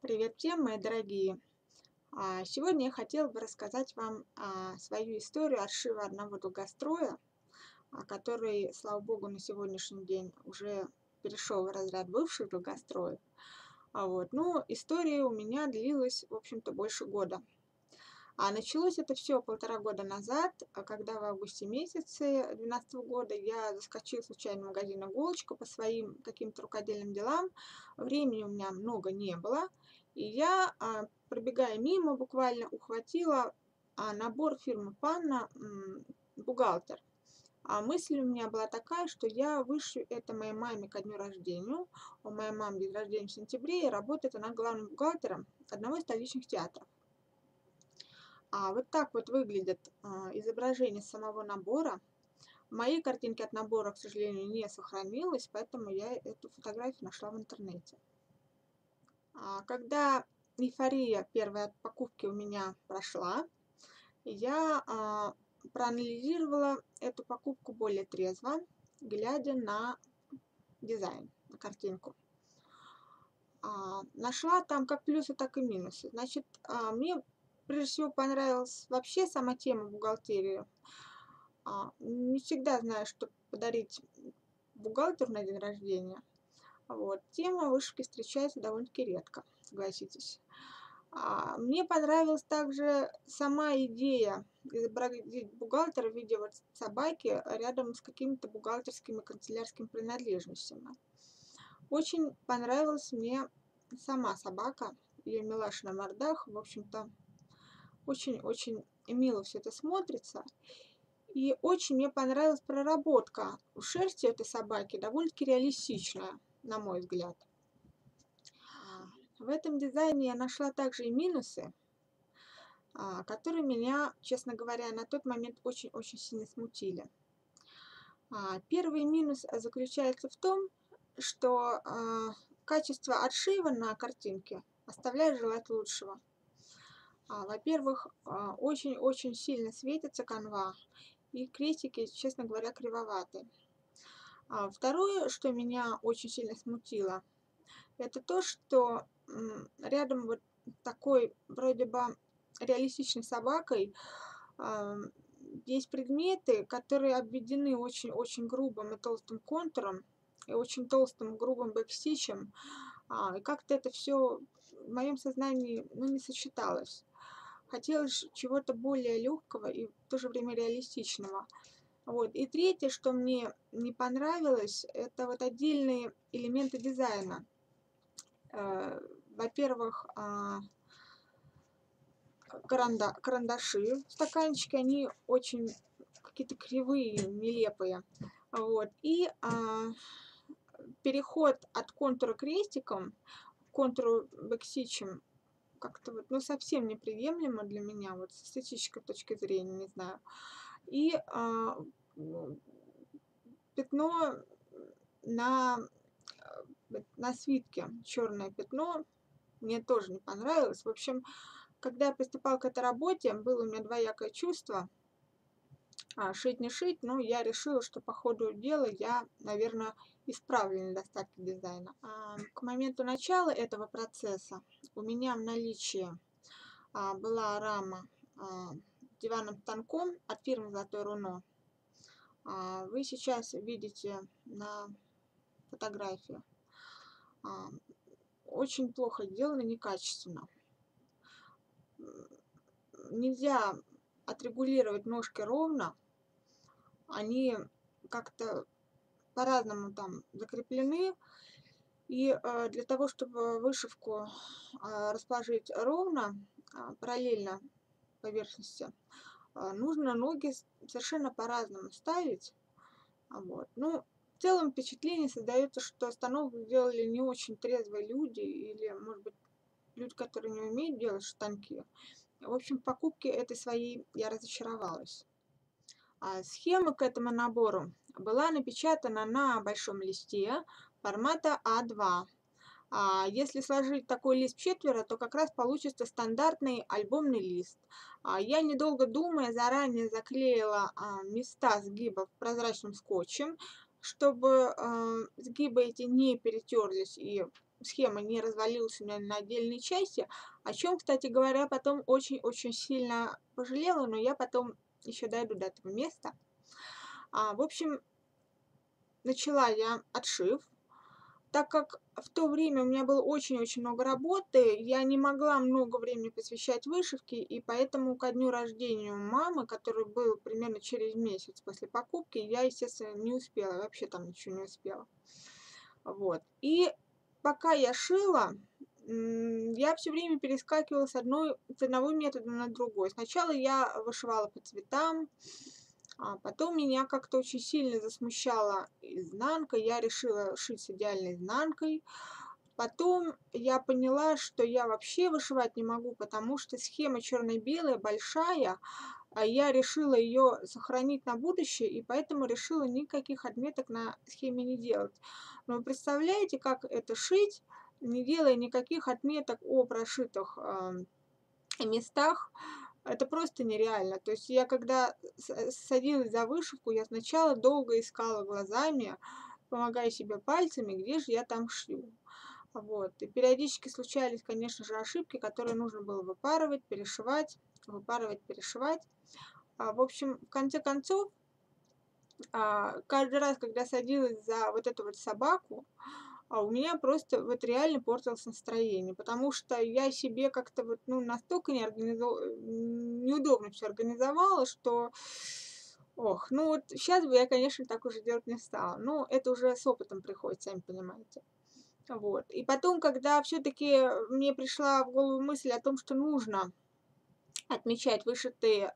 Привет всем, мои дорогие! Сегодня я хотела бы рассказать вам свою историю отшива одного долгостроя, который, слава богу, на сегодняшний день уже перешел в разряд бывших долгостроев. Но история у меня длилась, в общем-то, больше года. Началось это все 1,5 года назад, когда в августе месяце 2012 года я заскочила случайно в магазин «Иголочка» по своим каким-то рукодельным делам. Времени у меня много не было, и я, пробегая мимо, буквально ухватила набор фирмы «Панна», «Бухгалтер». Мысль у меня была такая, что я вышлю это моей маме ко дню рождения. У моей мамы день рождения в сентябре, и работает она главным бухгалтером одного из столичных театров. Вот так вот выглядит изображение самого набора. Моей картинки от набора, к сожалению, не сохранилось, поэтому я эту фотографию нашла в интернете. Когда эйфория первой от покупки у меня прошла, я проанализировала эту покупку более трезво, глядя на дизайн, на картинку. Нашла там как плюсы, так и минусы. Значит, мне прежде всего понравилась вообще сама тема бухгалтерии. Не всегда знаю, что подарить бухгалтеру на день рождения. Тема вышивки встречается довольно-таки редко, согласитесь. Мне понравилась также сама идея изобразить бухгалтера в виде собаки рядом с какими-то бухгалтерскими канцелярскими принадлежностями. Очень понравилась мне сама собака, ее милаша на мордах. В общем-то, очень-очень мило все это смотрится. И очень мне понравилась проработка шерсти этой собаки, довольно-таки реалистичная, на мой взгляд. В этом дизайне я нашла также и минусы, которые меня, честно говоря, на тот момент очень-очень сильно смутили. Первый минус заключается в том, что качество отшива на картинке оставляет желать лучшего. Во-первых, очень-очень сильно светится канва, и крестики, честно говоря, кривоваты. Второе, что меня очень сильно смутило, это то, что рядом вот такой вроде бы реалистичной собакой есть предметы, которые обведены очень-очень грубым и толстым контуром и очень толстым грубым бэкстичем. И как-то это все в моем сознании не сочеталось. Хотелось чего-то более легкого и в то же время реалистичного. И третье, что мне не понравилось, это вот отдельные элементы дизайна. Во-первых, карандаши, стаканчики, они очень какие-то кривые, нелепые. И переход от контура крестиком к контуру бэкстичем как-то совсем неприемлемо для меня, с эстетической точки зрения, не знаю. И пятно на свитке, черное пятно, мне тоже не понравилось. В общем, когда я приступала к этой работе, было у меня двоякое чувство. Шить не шить, но я решила, что по ходу дела я, наверное, исправлю недостатки дизайна. К моменту начала этого процесса у меня в наличии была рама диванным станком от фирмы «Золотое руно». Вы сейчас видите на фотографии. Очень плохо сделано, некачественно. Нельзя отрегулировать ножки ровно, они как-то по-разному там закреплены. И для того, чтобы вышивку расположить ровно, параллельно поверхности, нужно ноги совершенно по-разному ставить. В целом впечатление создается, что станок сделали не очень трезвые люди, или, может быть, люди, которые не умеют делать станки. В общем, в покупке этой своей я разочаровалась. Схема к этому набору была напечатана на большом листе формата А2. Если сложить такой лист четверо, то как раз получится стандартный альбомный лист. Я, недолго думая, заранее заклеила места сгибов прозрачным скотчем, чтобы сгибы эти не перетерлись и схема не развалилась у меня на отдельные части, о чем, кстати говоря, потом очень-очень сильно пожалела, но я потом еще дойду до этого места. В общем, начала я отшив. Так как в то время у меня было очень-очень много работы, я не могла много времени посвящать вышивке, и поэтому ко дню рождения мамы, который был примерно через месяц после покупки, я, естественно, не успела, вообще там ничего не успела. Вот. И пока я шила, я все время перескакивала с одного метода на другой. Сначала я вышивала по цветам, а потом меня как-то очень сильно засмущала изнанка, я решила шить с идеальной изнанкой. Потом я поняла, что я вообще вышивать не могу, потому что схема черно-белая, большая, а я решила ее сохранить на будущее, и поэтому решила никаких отметок на схеме не делать. Но вы представляете, как это шить, не делая никаких отметок о прошитых местах? Это просто нереально. То есть я когда садилась за вышивку, я сначала долго искала глазами, помогая себе пальцами, где же я там шью. Вот. И периодически случались, конечно же, ошибки, которые нужно было выпарывать, перешивать, выпарывать, перешивать. В общем, в конце концов, каждый раз, когда садилась за вот эту вот собаку, у меня просто вот реально портилось настроение, потому что я себе как-то вот, ну, настолько неудобно все организовала, что, ох, ну вот сейчас бы я, конечно, так уже делать не стала. Ну, это уже с опытом приходит, сами понимаете. Вот. И потом, когда все-таки мне пришла в голову мысль о том, что нужно отмечать вышитые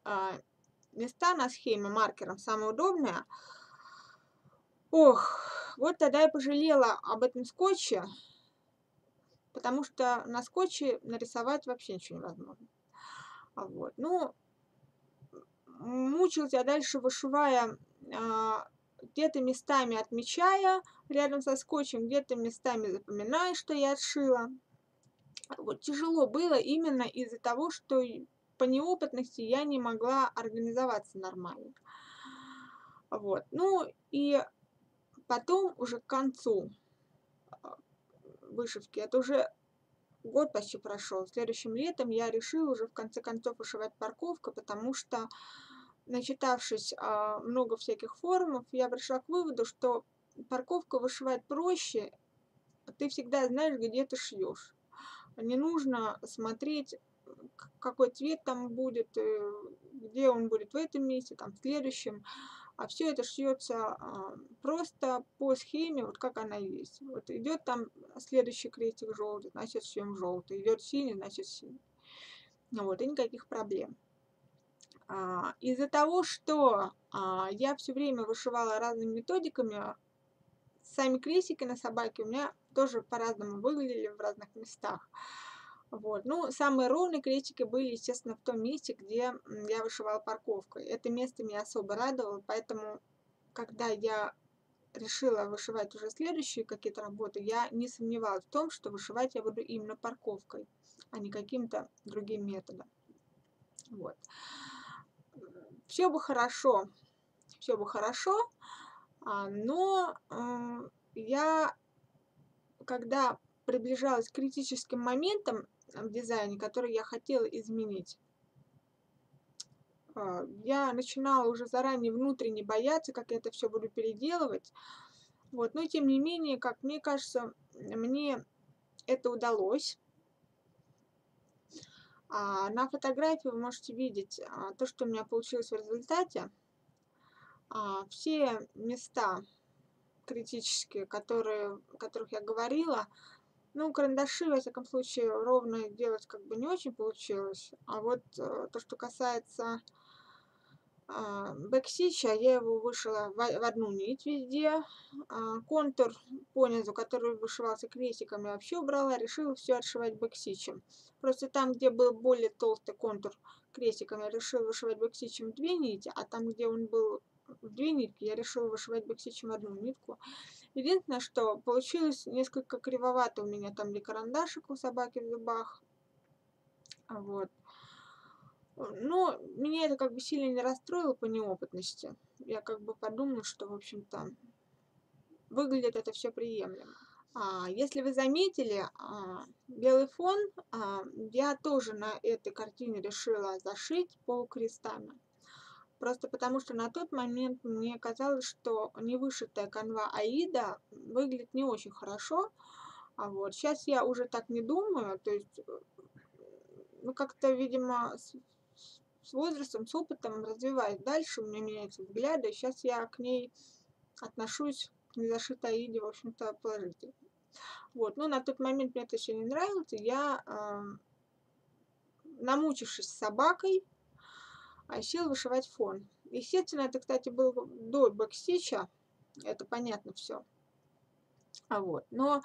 места на схеме маркером, самое удобное, ох, вот тогда я пожалела об этом скотче, потому что на скотче нарисовать вообще ничего невозможно. Вот. Ну, мучилась я дальше, вышивая, где-то местами отмечая рядом со скотчем, где-то местами запоминая, что я отшила. Вот тяжело было именно из-за того, что по неопытности я не могла организоваться нормально. Вот. Ну и потом уже к концу вышивки, это уже год почти прошел. Следующим летом я решила уже в конце концов вышивать парковка, потому что, начитавшись много всяких форумов, я пришла к выводу, что парковка вышивать проще, ты всегда знаешь, где ты шьешь. Не нужно смотреть, какой цвет там будет, где он будет в этом месте, там в следующем. А все это шьется просто по схеме, вот как она есть. Вот идет там следующий крестик желтый, значит шьем желтый. Идет синий, значит синий. Ну вот, и никаких проблем. Из-за того, что я все время вышивала разными методиками, сами крестики на собаке у меня тоже по-разному выглядели в разных местах. Вот. Ну, самые ровные крестики были, естественно, в том месте, где я вышивала парковкой. Это место меня особо радовало, поэтому, когда я решила вышивать уже следующие какие-то работы, я не сомневалась в том, что вышивать я буду именно парковкой, а не каким-то другим методом. Вот. Все бы хорошо, но я, когда приближалась к критическим моментам в дизайне, которые я хотела изменить, я начинала уже заранее внутренне бояться, как я это все буду переделывать. Вот. Но тем не менее, как мне кажется, мне это удалось. На фотографии вы можете видеть то, что у меня получилось в результате. Все места критические, о которых я говорила, ну, карандаши, во всяком случае, ровно делать как бы не очень получилось. А вот то, что касается бэкстича, я его вышила в одну нить везде. Контур понизу, который вышивался крестиком, я вообще убрала, решила все отшивать бэкстичем. Просто там, где был более толстый контур крестиком, я решила вышивать бэкстичем 2 нити, а там, где он был в 2 нитки, я решила вышивать бэкстичем 1 нитку. Единственное, что получилось несколько кривовато у меня там, где карандашик у собаки в зубах. Вот. Но меня это как бы сильно не расстроило по неопытности. Я как бы подумала, что, в общем-то, выглядит это все приемлемо. Если вы заметили, белый фон, я тоже на этой картине решила зашить полукрестами. Просто потому, что на тот момент мне казалось, что невышитая канва Аида выглядит не очень хорошо. Вот. Сейчас я уже так не думаю, то есть, ну, как-то, видимо, с возрастом, с опытом развиваюсь дальше, у меня меняются взгляды, сейчас я к ней отношусь, к незашитой Аиде, в общем-то, положительно. Вот. Но на тот момент мне это все не нравилось, и я, намучившись с собакой, села вышивать фон. Естественно, это, кстати, было до бэкстича, это понятно все. Вот. Но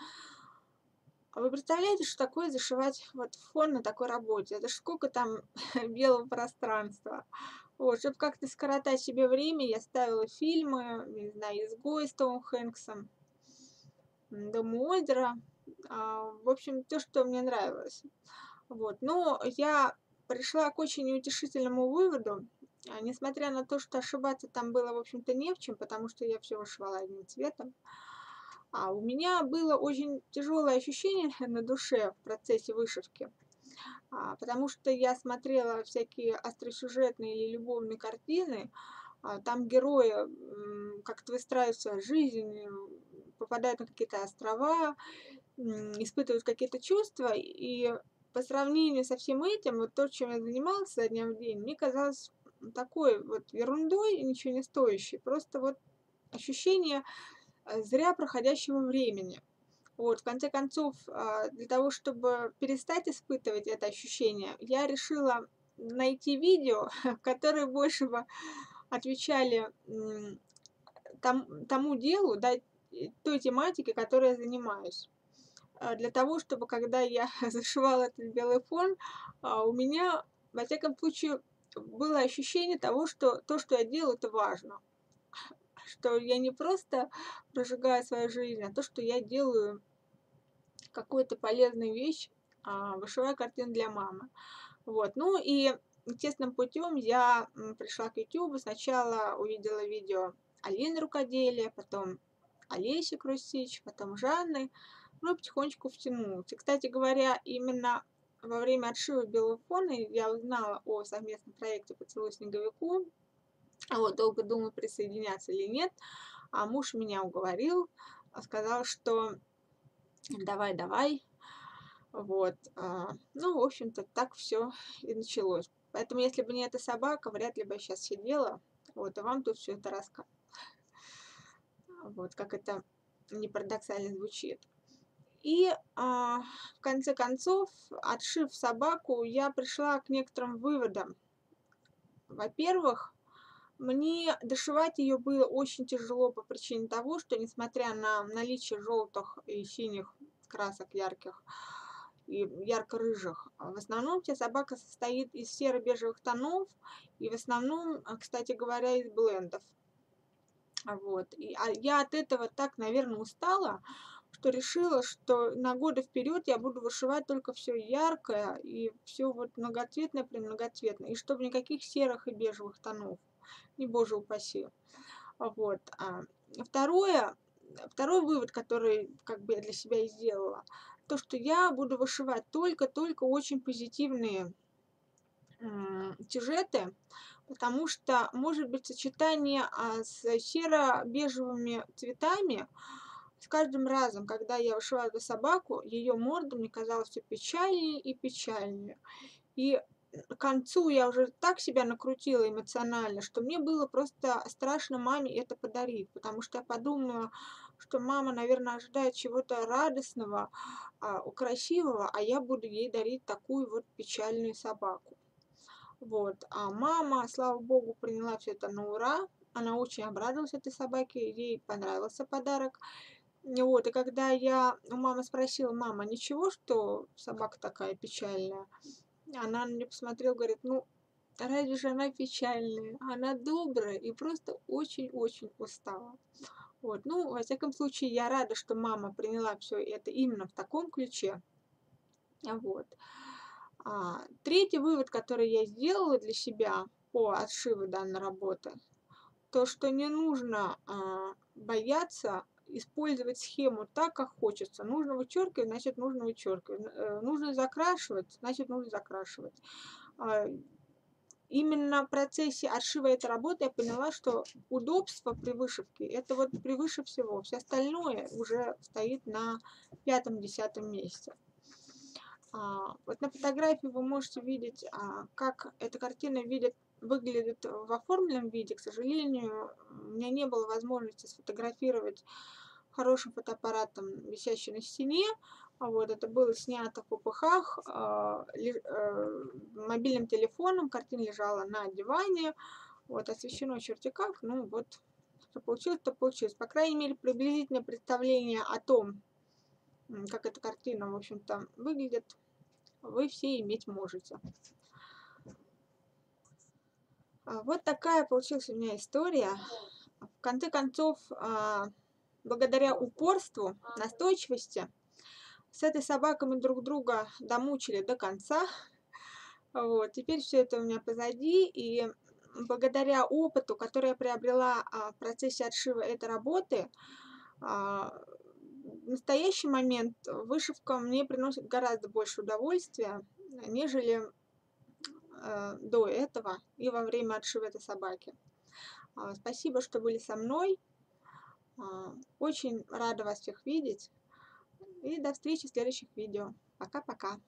вы представляете, что такое зашивать вот фон на такой работе? Это ж сколько там белого пространства. Вот, чтобы как-то скоротать себе время, я ставила фильмы, не знаю, «Изгой» с Томом Хэнксом, «Дом у озера». В общем, то, что мне нравилось. Вот. Но я пришла к очень неутешительному выводу, несмотря на то, что ошибаться там было, в общем-то, не в чем, потому что я все вышивала одним цветом. У меня было очень тяжелое ощущение на душе в процессе вышивки, потому что я смотрела всякие остросюжетные или любовные картины, там герои как-то выстраивают свою жизнь, попадают на какие-то острова, испытывают какие-то чувства, и по сравнению со всем этим, вот то, чем я занималась со дня в день, мне казалось такой вот ерундой, ничего не стоящей, просто вот ощущение зря проходящего времени. Вот, в конце концов, для того, чтобы перестать испытывать это ощущение, я решила найти видео, которые больше бы отвечали тому делу, да, той тематике, которой я занимаюсь. Для того, чтобы когда я зашивала этот белый фон, у меня, во всяком случае, было ощущение того, что то, что я делаю, это важно. Что я не просто прожигаю свою жизнь, а то, что я делаю какую-то полезную вещь, вышиваю картину для мамы. Вот. Ну и естественным путем я пришла к YouTube. Сначала увидела видео Алины рукоделия, потом Олеси Крустич, потом Жанны. Ну и потихонечку втянулась. И, кстати говоря, именно во время отшива белого фона я узнала о совместном проекте «Поцелуй снеговику». Вот, долго думала, присоединяться или нет. А муж меня уговорил, сказал, что давай, давай. Вот. Ну, в общем-то, так все и началось. Поэтому, если бы не эта собака, вряд ли бы я сейчас сидела, вот, и вам тут все это рассказывала. Вот, как это не парадоксально звучит. И, в конце концов, отшив собаку, я пришла к некоторым выводам. Во-первых, мне дошивать ее было очень тяжело по причине того, что, несмотря на наличие желтых и синих красок ярких и ярко-рыжих, в основном вся собака состоит из серо-бежевых тонов и в основном, кстати говоря, из блендов. Вот. Я от этого так, наверное, устала, что решила, что на годы вперед я буду вышивать только все яркое и все вот многоцветное, премногоцветное, и чтобы никаких серых и бежевых тонов, не боже упаси. Вот. Второе, второй вывод, который как бы я для себя и сделала, то, что я буду вышивать только очень позитивные сюжеты, потому что, может быть, сочетание с серо-бежевыми цветами с каждым разом, когда я вышивала эту собаку, ее морда мне казалась все печальнее и печальнее. И к концу я уже так себя накрутила эмоционально, что мне было просто страшно маме это подарить, потому что я подумала, что мама, наверное, ожидает чего-то радостного, красивого, а я буду ей дарить такую вот печальную собаку. Вот. А мама, слава богу, приняла все это на ура. Она очень обрадовалась этой собаке, ей понравился подарок. Вот. И когда я у мамы спросила: мама, ничего, что собака такая печальная? Она на меня посмотрела, говорит: ну, разве же она печальная? Она добрая и просто очень-очень устала. Вот. Ну, во всяком случае, я рада, что мама приняла все это именно в таком ключе. Вот. Третий вывод, который я сделала для себя по отшиву данной работы, то, что не нужно бояться использовать схему так, как хочется. Нужно вычеркивать, значит, нужно вычеркивать. Нужно закрашивать, значит, нужно закрашивать. А, Именно в процессе отшива этой работы я поняла, что удобство при вышивке — это вот превыше всего. Все остальное уже стоит на пятом-десятом месте. Вот на фотографии вы можете видеть, как эта картина выглядит в оформленном виде. К сожалению, у меня не было возможности сфотографировать хорошим фотоаппаратом, висящий на стене. Вот, это было снято в попыхах, мобильным телефоном, картина лежала на диване, вот, освещено черти как, ну вот, что получилось, то получилось. По крайней мере, приблизительное представление о том, как эта картина, в общем-то, выглядит, вы все иметь можете. Вот такая получилась у меня история. В конце концов, благодаря упорству, настойчивости, с этой собакой мы друг друга домучили до конца. Вот, теперь все это у меня позади, и благодаря опыту, который я приобрела в процессе отшива этой работы, в настоящий момент вышивка мне приносит гораздо больше удовольствия, нежели до этого и во время отшива этой собаки. Спасибо, что были со мной. Очень рада вас всех видеть. И до встречи в следующих видео. Пока-пока.